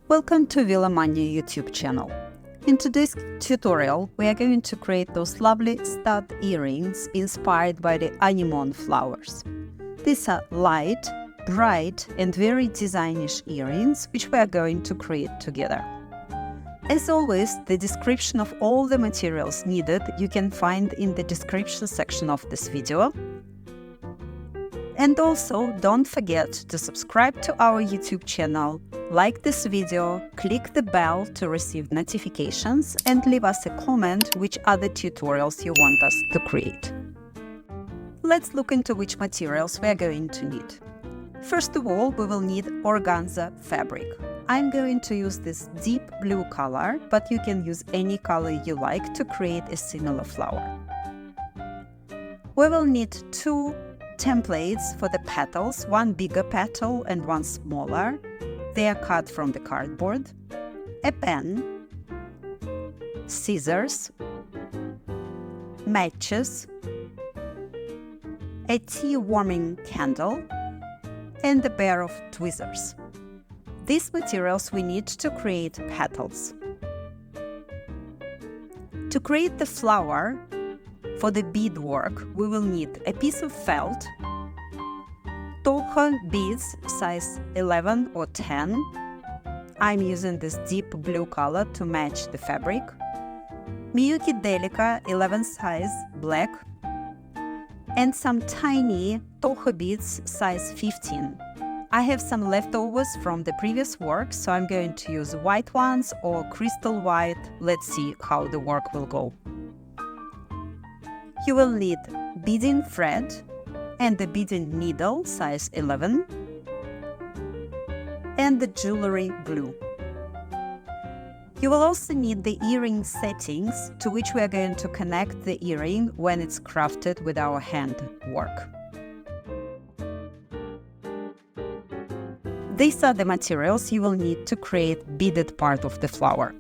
Welcome to Villamania YouTube channel. In today's tutorial, we are going to create those lovely stud earrings inspired by the anemone flowers. These are light, bright and very designish earrings which we are going to create together. As always, the description of all the materials needed you can find in the description section of this video. And also, don't forget to subscribe to our YouTube channel, like this video, click the bell to receive notifications, and leave us a comment which other tutorials you want us to create. Let's look into which materials we are going to need. First of all, we will need organza fabric. I'm going to use this deep blue color, but you can use any color you like to create a similar flower. We will need two templates for the petals, one bigger petal and one smaller. They are cut from the cardboard, a pen, scissors, matches, a tea warming candle, and a pair of tweezers. These materials we need to create petals. To create the flower, for the beadwork, we will need a piece of felt, Toho beads size 11 or 10. I'm using this deep blue color to match the fabric. Miyuki Delica 11 size black, and some tiny Toho beads size 15. I have some leftovers from the previous work, so I'm going to use white ones or crystal white. Let's see how the work will go. You will need beading thread and the beading needle size 11 and the jewelry glue. You will also need the earring settings to which we are going to connect the earring when it's crafted with our hand work. These are the materials you will need to create beaded part of the flower.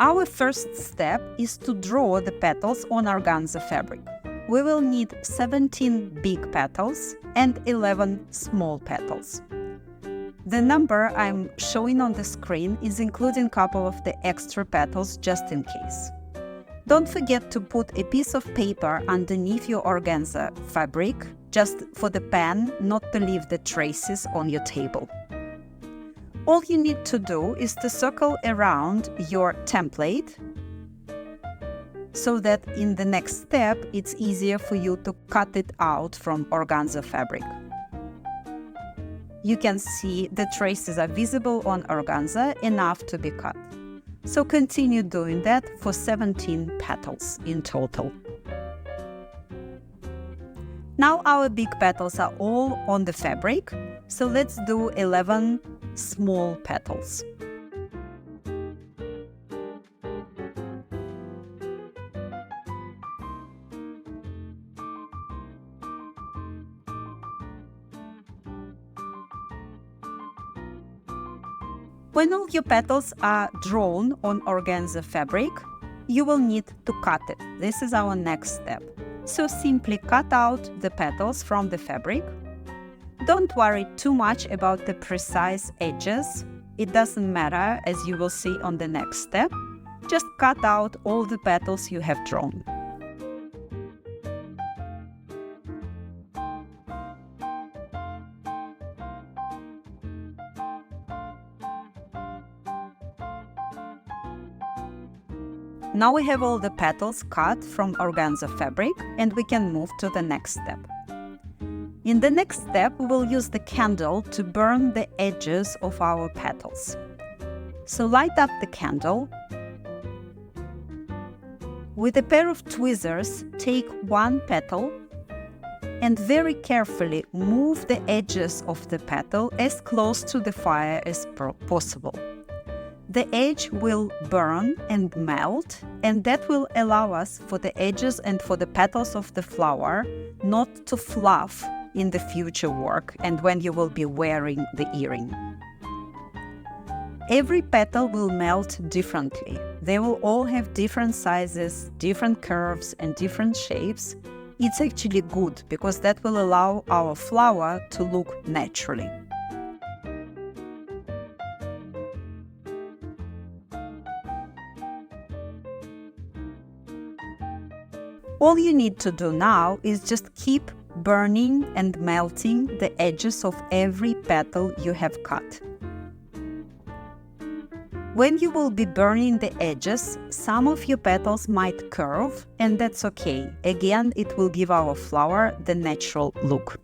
Our first step is to draw the petals on organza fabric. We will need 17 big petals and 11 small petals. The number I'm showing on the screen is including a couple of the extra petals just in case. Don't forget to put a piece of paper underneath your organza fabric, just for the pen not to leave the traces on your table. All you need to do is to circle around your template so that in the next step it's easier for you to cut it out from organza fabric. You can see the traces are visible on organza enough to be cut. So continue doing that for 17 petals in total. Now our big petals are all on the fabric, so let's do 11 small petals. When all your petals are drawn on organza fabric, you will need to cut it. This is our next step. So simply cut out the petals from the fabric. Don't worry too much about the precise edges. It doesn't matter, as you will see on the next step. Just cut out all the petals you have drawn. Now we have all the petals cut from organza fabric and we can move to the next step. In the next step, we will use the candle to burn the edges of our petals. So light up the candle. With a pair of tweezers, take one petal and very carefully move the edges of the petal as close to the fire as possible. The edge will burn and melt, and that will allow us for the edges and for the petals of the flower not to fluff in the future work and when you will be wearing the earring. Every petal will melt differently. They will all have different sizes, different curves and different shapes. It's actually good because that will allow our flower to look naturally. All you need to do now is just keep burning and melting the edges of every petal you have cut. When you will be burning the edges, some of your petals might curve, and that's okay. Again, it will give our flower the natural look.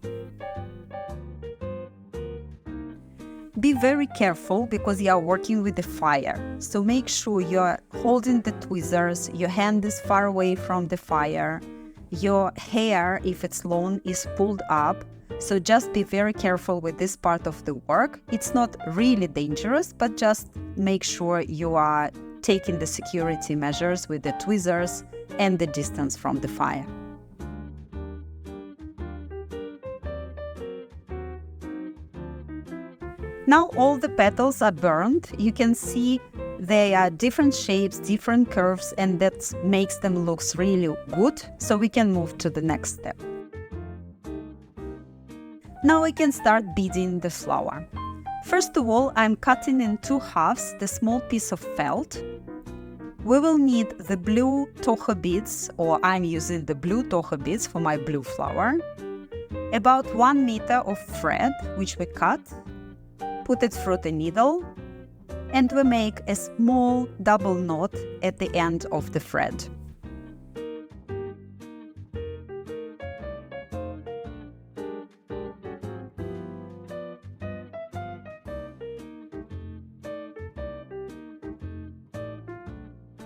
Be very careful because you are working with the fire, so make sure you are holding the tweezers, your hand is far away from the fire, your hair, if it's long, is pulled up. So just be very careful with this part of the work. It's not really dangerous, but just make sure you are taking the security measures with the tweezers and the distance from the fire. Now all the petals are burned. You can see they are different shapes, different curves, and that makes them look really good. So we can move to the next step. Now we can start beading the flower. First of all, I'm cutting in 2 halves the small piece of felt. We will need the blue Toho beads, or I'm using the blue Toho beads for my blue flower. About 1 meter of thread, which we cut, put it through the needle, and we make a small double knot at the end of the thread.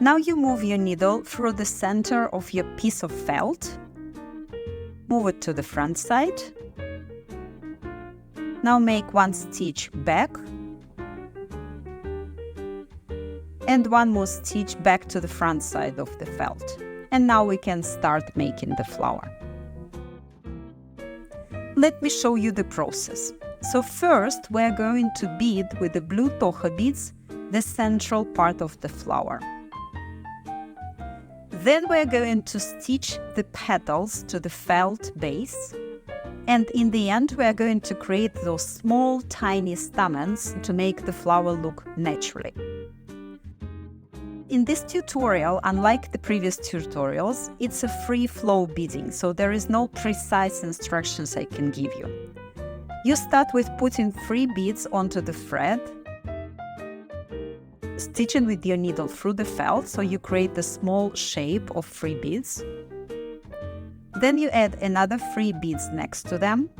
Now you move your needle through the center of your piece of felt. Move it to the front side. Now make 1 stitch back and 1 more stitch back to the front side of the felt. And now we can start making the flower. Let me show you the process. So first we're going to bead with the blue Toho beads the central part of the flower. Then we're going to stitch the petals to the felt base. And in the end, we're going to create those small, tiny stamens to make the flower look naturally. In this tutorial, unlike the previous tutorials, it's a free flow beading, so there is no precise instructions I can give you. You start with putting 3 beads onto the thread, stitching with your needle through the felt, so you create the small shape of 3 beads. Then you add another 3 beads next to them.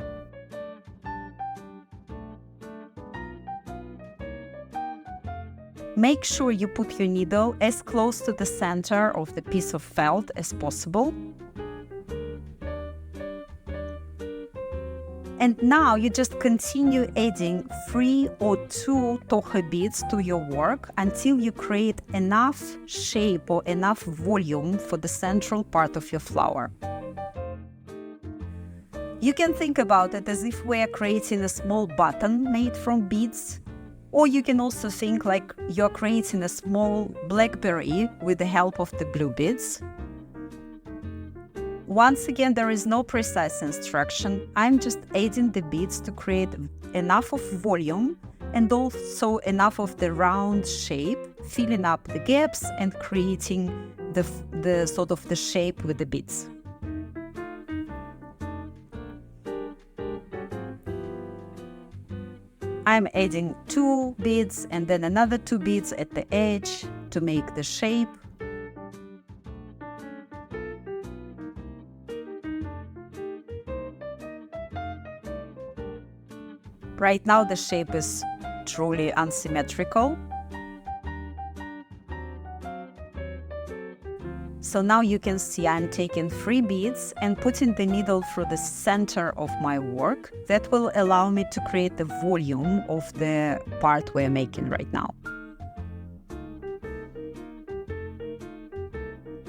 Make sure you put your needle as close to the center of the piece of felt as possible. And now you just continue adding 3 or 2 Toho beads to your work until you create enough shape or enough volume for the central part of your flower. You can think about it as if we are creating a small button made from beads, or you can also think like you're creating a small blackberry with the help of the blue beads. Once again, there is no precise instruction. I'm just adding the beads to create enough of volume and also enough of the round shape, filling up the gaps and creating the sort of the shape with the beads. I'm adding 2 beads and then another 2 beads at the edge to make the shape. Right now the shape is truly unsymmetrical. So now you can see I'm taking 3 beads and putting the needle through the center of my work. That will allow me to create the volume of the part we're making right now.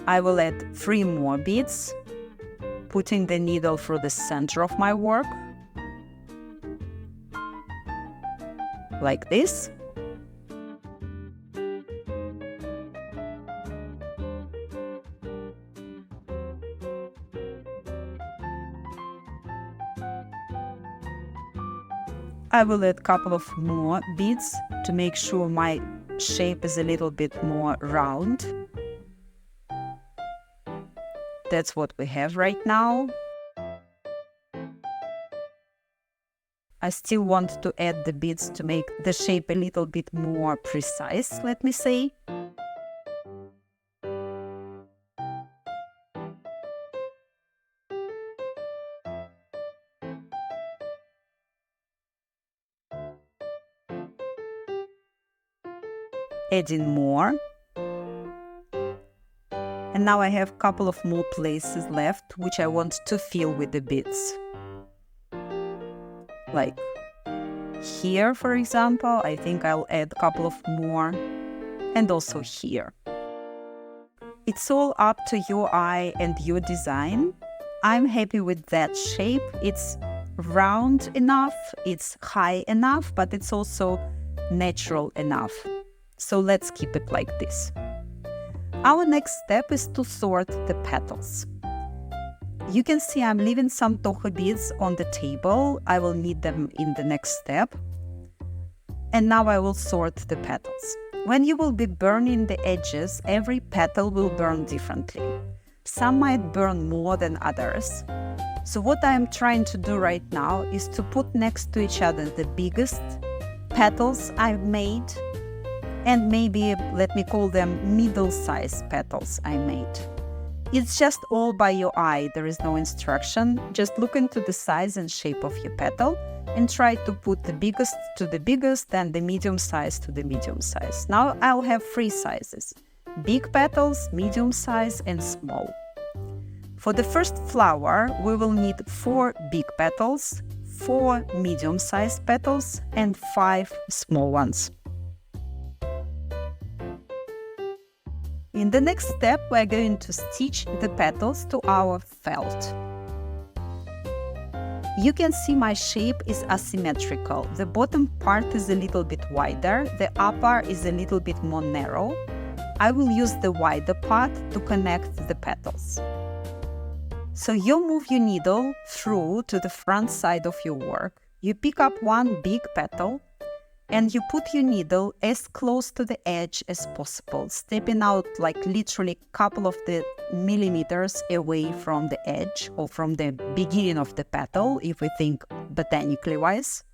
I will add 3 more beads, putting the needle through the center of my work, like this. I will add a couple of more beads to make sure my shape is a little bit more round. That's what we have right now. I still want to add the beads to make the shape a little bit more precise, let me say. Adding more. And now I have a couple of more places left which I want to fill with the beads. Like here, for example, I think I'll add a couple of more, and also here. It's all up to your eye and your design. I'm happy with that shape. It's round enough, it's high enough, but it's also natural enough. So let's keep it like this. Our next step is to sort the petals. You can see I'm leaving some toho beads on the table. I will need them in the next step. And now I will sort the petals. When you will be burning the edges, every petal will burn differently. Some might burn more than others. So what I am trying to do right now is to put next to each other the biggest petals I've made, and maybe, let me call them middle-sized petals I made. It's just all by your eye, there is no instruction. Just look into the size and shape of your petal and try to put the biggest to the biggest and the medium size to the medium size. Now I'll have 3 sizes: big petals, medium size and small. For the first flower, we will need 4 big petals, 4 medium-sized petals and 5 small ones. In the next step, we're going to stitch the petals to our felt. You can see my shape is asymmetrical. The bottom part is a little bit wider, the upper is a little bit more narrow. I will use the wider part to connect the petals. So you move your needle through to the front side of your work. You pick up one big petal and you put your needle as close to the edge as possible, stepping out like literally a couple of the millimeters away from the edge or from the beginning of the petal, if we think botanically wise.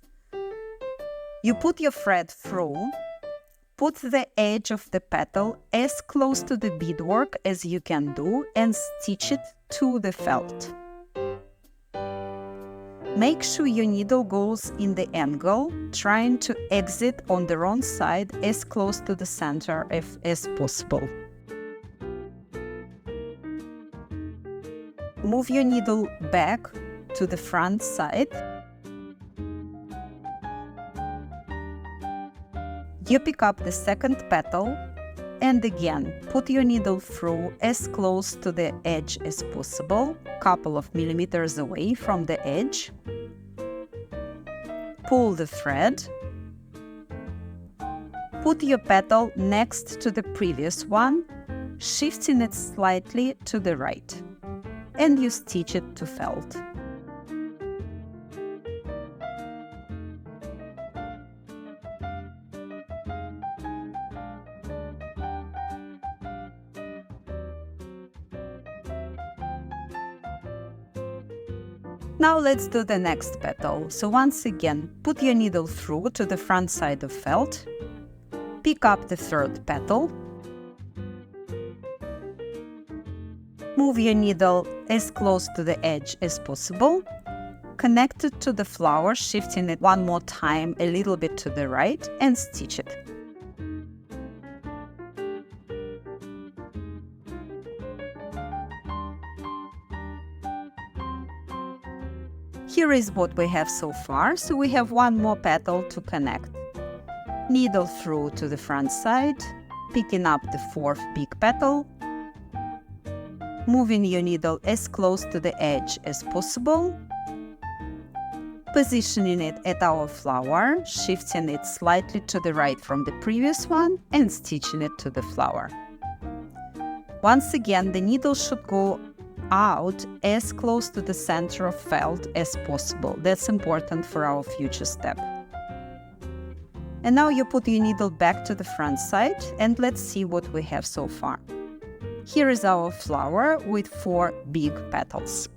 You put your thread through, put the edge of the petal as close to the beadwork as you can do and stitch it to the felt. Make sure your needle goes in the angle, trying to exit on the wrong side as close to the center as possible. Move your needle back to the front side. You pick up the second petal and again put your needle through as close to the edge as possible, couple of millimeters away from the edge. Pull the thread. Put your petal next to the previous one, shifting it slightly to the right, and you stitch it to felt. Now let's do the next petal. So once again, put your needle through to the front side of felt, pick up the third petal, move your needle as close to the edge as possible, connect it to the flower, shifting it one more time a little bit to the right, and stitch it. Here is what we have so far, so we have one more petal to connect. Needle through to the front side, picking up the fourth big petal, moving your needle as close to the edge as possible, positioning it at our flower, shifting it slightly to the right from the previous one, and stitching it to the flower. Once again, the needle should go out as close to the center of felt as possible. That's important for our future step. And now you put your needle back to the front side and let's see what we have so far. Here is our flower with 4 big petals.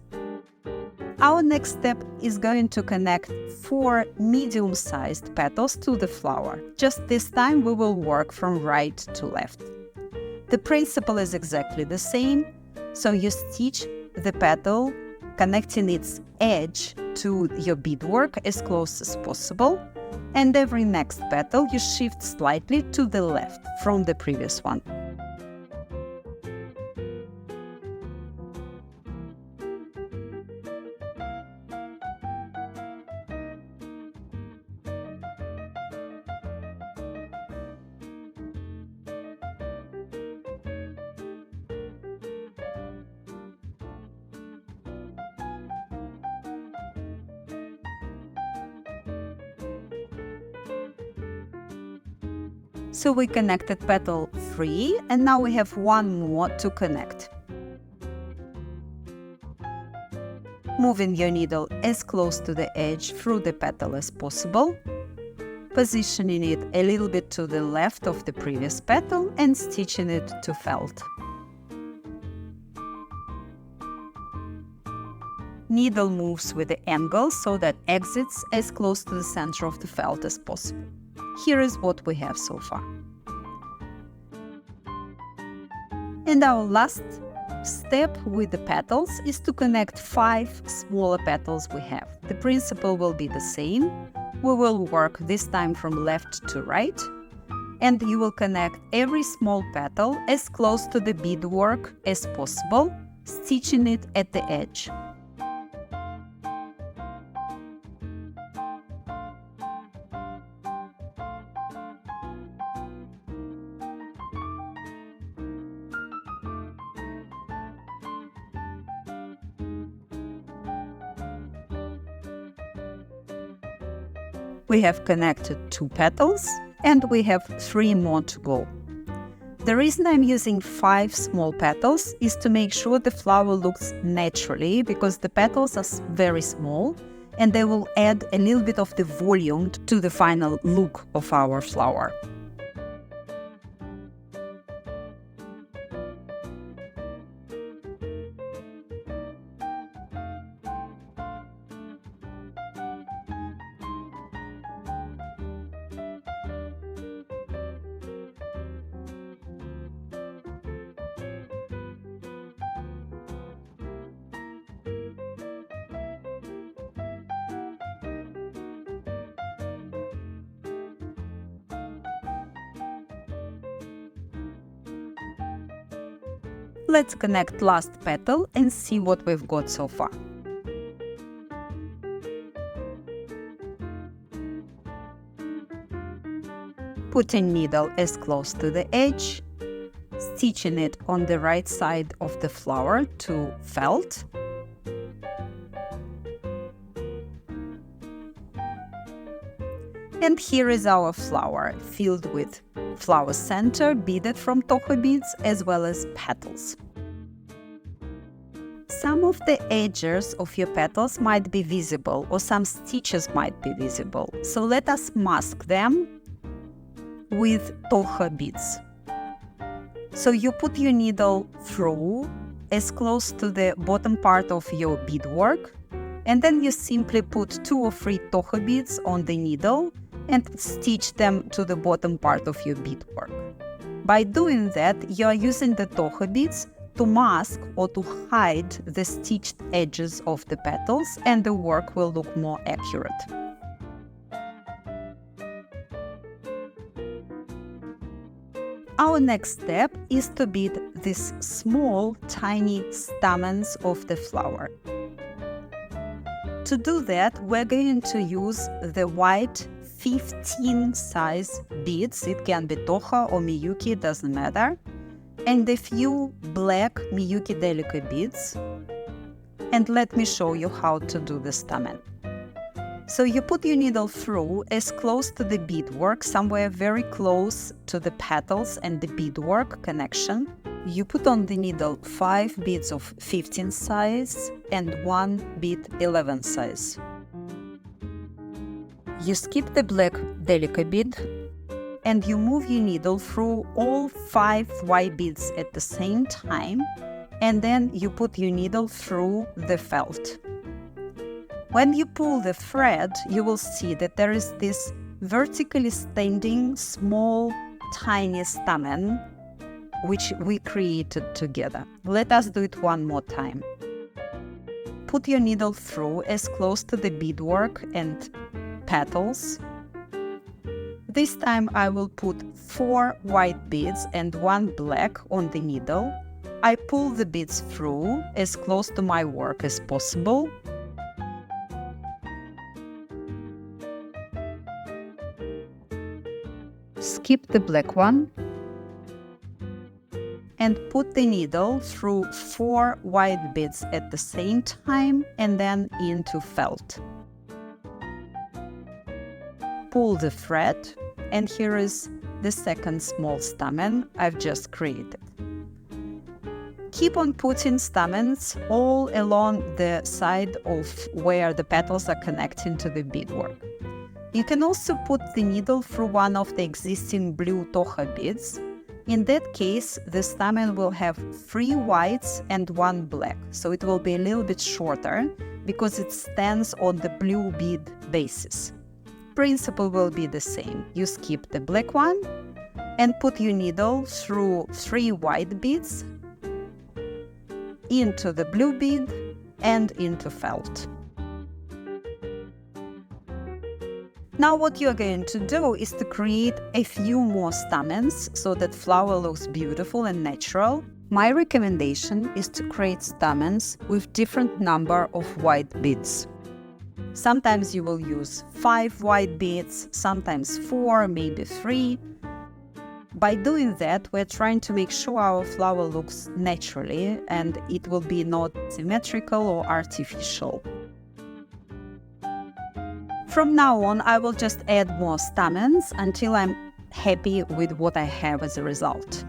Our next step is going to connect 4 medium-sized petals to the flower. Just this time we will work from right to left. The principle is exactly the same, so you stitch the petal connecting its edge to your beadwork as close as possible, and every next petal you shift slightly to the left from the previous one. So we connected petal 3, and now we have one more to connect. Moving your needle as close to the edge through the petal as possible, positioning it a little bit to the left of the previous petal and stitching it to felt. Needle moves with the angle so that exits as close to the center of the felt as possible. Here is what we have so far. And our last step with the petals is to connect 5 smaller petals we have. The principle will be the same. We will work this time from left to right, and you will connect every small petal as close to the beadwork as possible, stitching it at the edge. We have connected 2 petals and we have 3 more to go. The reason I'm using 5 small petals is to make sure the flower looks naturally, because the petals are very small and they will add a little bit of the volume to the final look of our flower. Let's connect last petal and see what we've got so far. Putting needle as close to the edge, stitching it on the right side of the flower to felt. And here is our flower, filled with flower center beaded from Toho beads as well as petals. Some of the edges of your petals might be visible, or some stitches might be visible, so let us mask them with Toho beads. So you put your needle through as close to the bottom part of your beadwork, and then you simply put 2 or 3 Toho beads on the needle and stitch them to the bottom part of your beadwork. By doing that, you are using the Toho beads to mask or to hide the stitched edges of the petals, and the work will look more accurate. Our next step is to bead these small, tiny stamens of the flower. To do that, we're going to use the white 15 size beads. It can be Toho or Miyuki, doesn't matter. And a few black Miyuki Delica beads. And let me show you how to do the stamen. So you put your needle through as close to the beadwork, somewhere very close to the petals and the beadwork connection. You put on the needle 5 beads of 15 size and 1 bead 11 size. You skip the black Delica bead and you move your needle through all 5 white beads at the same time, and then you put your needle through the felt. When you pull the thread, you will see that there is this vertically standing small tiny stamen which we created together. Let us do it one more time. Put your needle through as close to the beadwork and petals. This time I will put 4 white beads and 1 black on the needle. I pull the beads through as close to my work as possible. Skip the black one and put the needle through 4 white beads at the same time and then into felt. Pull the thread, and here is the second small stamen I've just created. Keep on putting stamens all along the side of where the petals are connecting to the beadwork. You can also put the needle through one of the existing blue Tocha beads. In that case, the stamen will have 3 whites and 1 black, so it will be a little bit shorter because it stands on the blue bead basis. Principle will be the same. You skip the black one and put your needle through 3 white beads into the blue bead and into felt. Now what you're going to do is to create a few more stamens so that flower looks beautiful and natural. My recommendation is to create stamens with different number of white beads. Sometimes you will use 5 white beads, sometimes 4, maybe 3. By doing that, we're trying to make sure our flower looks naturally and it will be not symmetrical or artificial. From now on, I will just add more stamens until I'm happy with what I have as a result.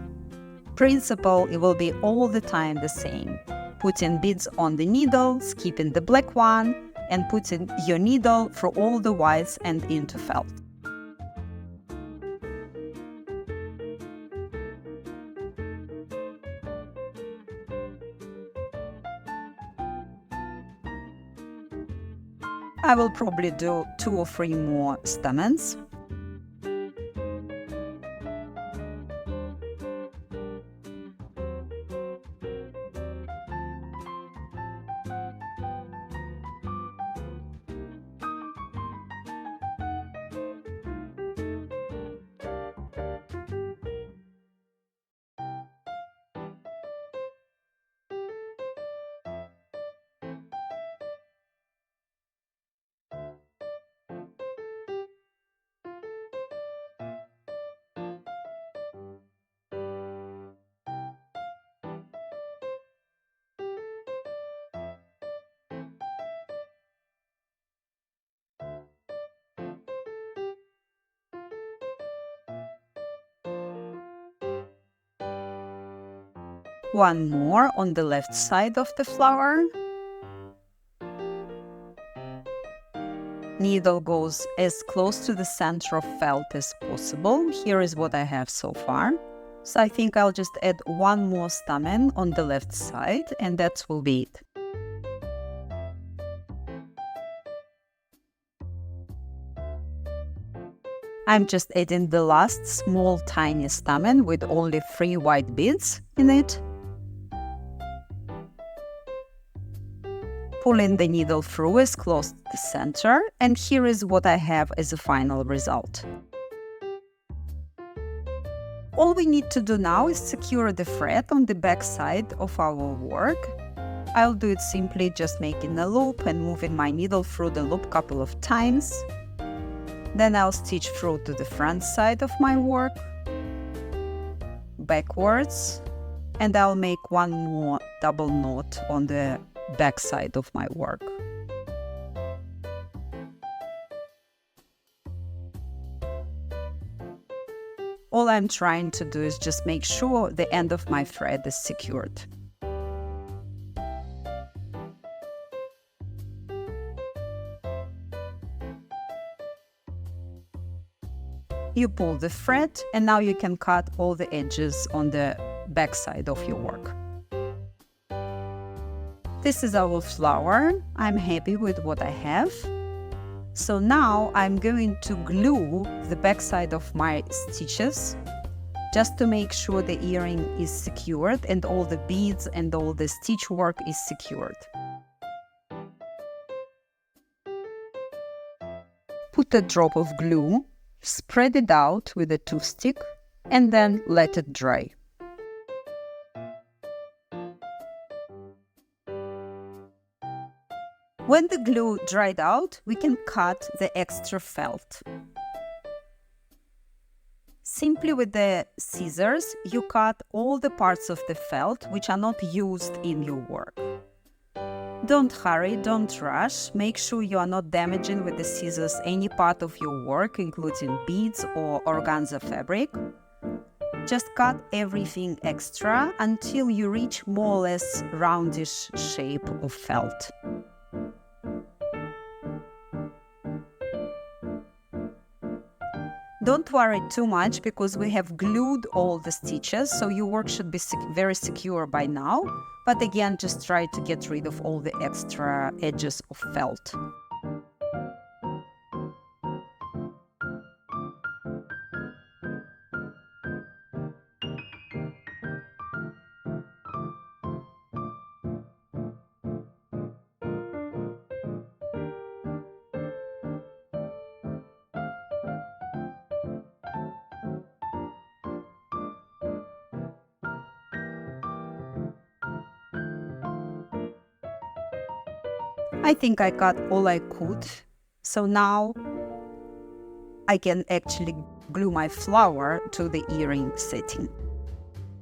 Principle, it will be all the time the same. Putting beads on the needle, skipping the black one, and putting your needle through all the whites and into felt. I will probably do 2 or 3 more stamens. One more on the left side of the flower. Needle goes as close to the center of felt as possible. Here is what I have so far. So I think I'll just add 1 more stamen on the left side and that will be it. I'm just adding the last small tiny stamen with only 3 white beads in it. Pulling the needle through as close to the center, and here is what I have as a final result. All we need to do now is secure the thread on the back side of our work. I'll do it simply just making a loop and moving my needle through the loop a couple of times. Then I'll stitch through to the front side of my work, backwards, and I'll make 1 more double knot on the back side of my work. All I'm trying to do is just make sure the end of my thread is secured. You pull the thread, and now you can cut all the edges on the back side of your work. This is our flower. I'm happy with what I have. So now I'm going to glue the back side of my stitches just to make sure the earring is secured and all the beads and all the stitch work is secured. Put a drop of glue, spread it out with a toothstick, and then let it dry. When the glue dried out, we can cut the extra felt. Simply with the scissors, you cut all the parts of the felt which are not used in your work. Don't hurry, don't rush. Make sure you are not damaging with the scissors any part of your work, including beads or organza fabric. Just cut everything extra until you reach more or less roundish shape of felt. Don't worry too much because we have glued all the stitches, so your work should be very secure by now. But again, just try to get rid of all the extra edges of felt. I think I got all I could, so now I can actually glue my flower to the earring setting.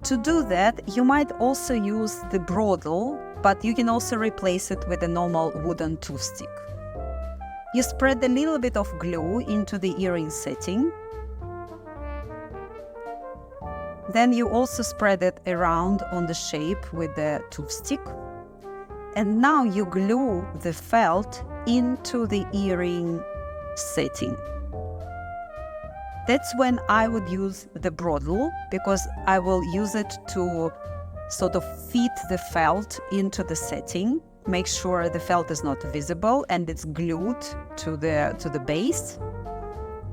To do that, you might also use the brodel, but you can also replace it with a normal wooden toothstick. You spread a little bit of glue into the earring setting. Then you also spread it around on the shape with the toothstick. And now you glue the felt into the earring setting. That's when I would use the brodel, because I will use it to sort of fit the felt into the setting, make sure the felt is not visible and it's glued to the base.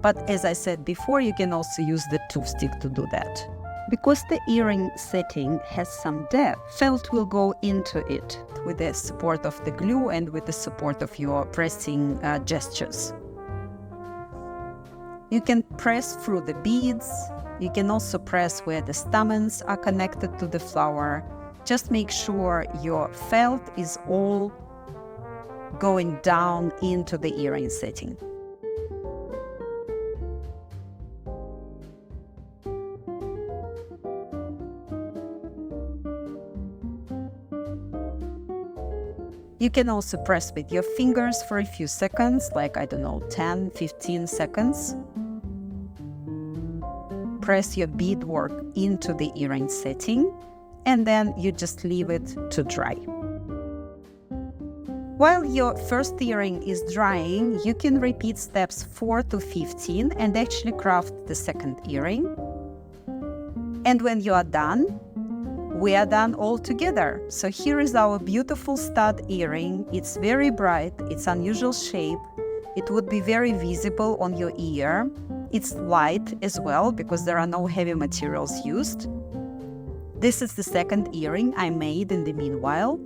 But as I said before, you can also use the toothstick to do that. Because the earring setting has some depth, felt will go into it with the support of the glue and with the support of your pressing gestures. You can press through the beads. You can also press where the stamens are connected to the flower. Just make sure your felt is all going down into the earring setting. You can also press with your fingers for a few seconds, like, 10, 15 seconds. Press your beadwork into the earring setting, and then you just leave it to dry. While your first earring is drying, you can repeat steps 4 to 15 and actually craft the second earring. And when you are done, we are done all together. So here is our beautiful stud earring. It's very bright, it's unusual shape. It would be very visible on your ear. It's light as well because there are no heavy materials used. This is the second earring I made in the meanwhile.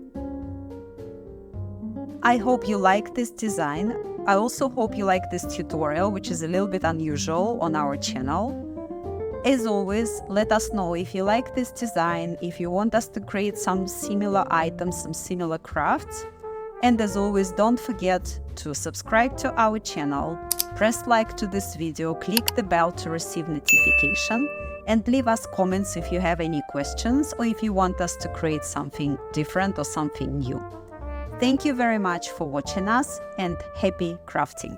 I hope you like this design. I also hope you like this tutorial, which is a little bit unusual on our channel. As always, let us know if you like this design, if you want us to create some similar items, some similar crafts. And as always, don't forget to subscribe to our channel, press like to this video, click the bell to receive notification, and leave us comments if you have any questions or if you want us to create something different or something new. Thank you very much for watching us, and happy crafting!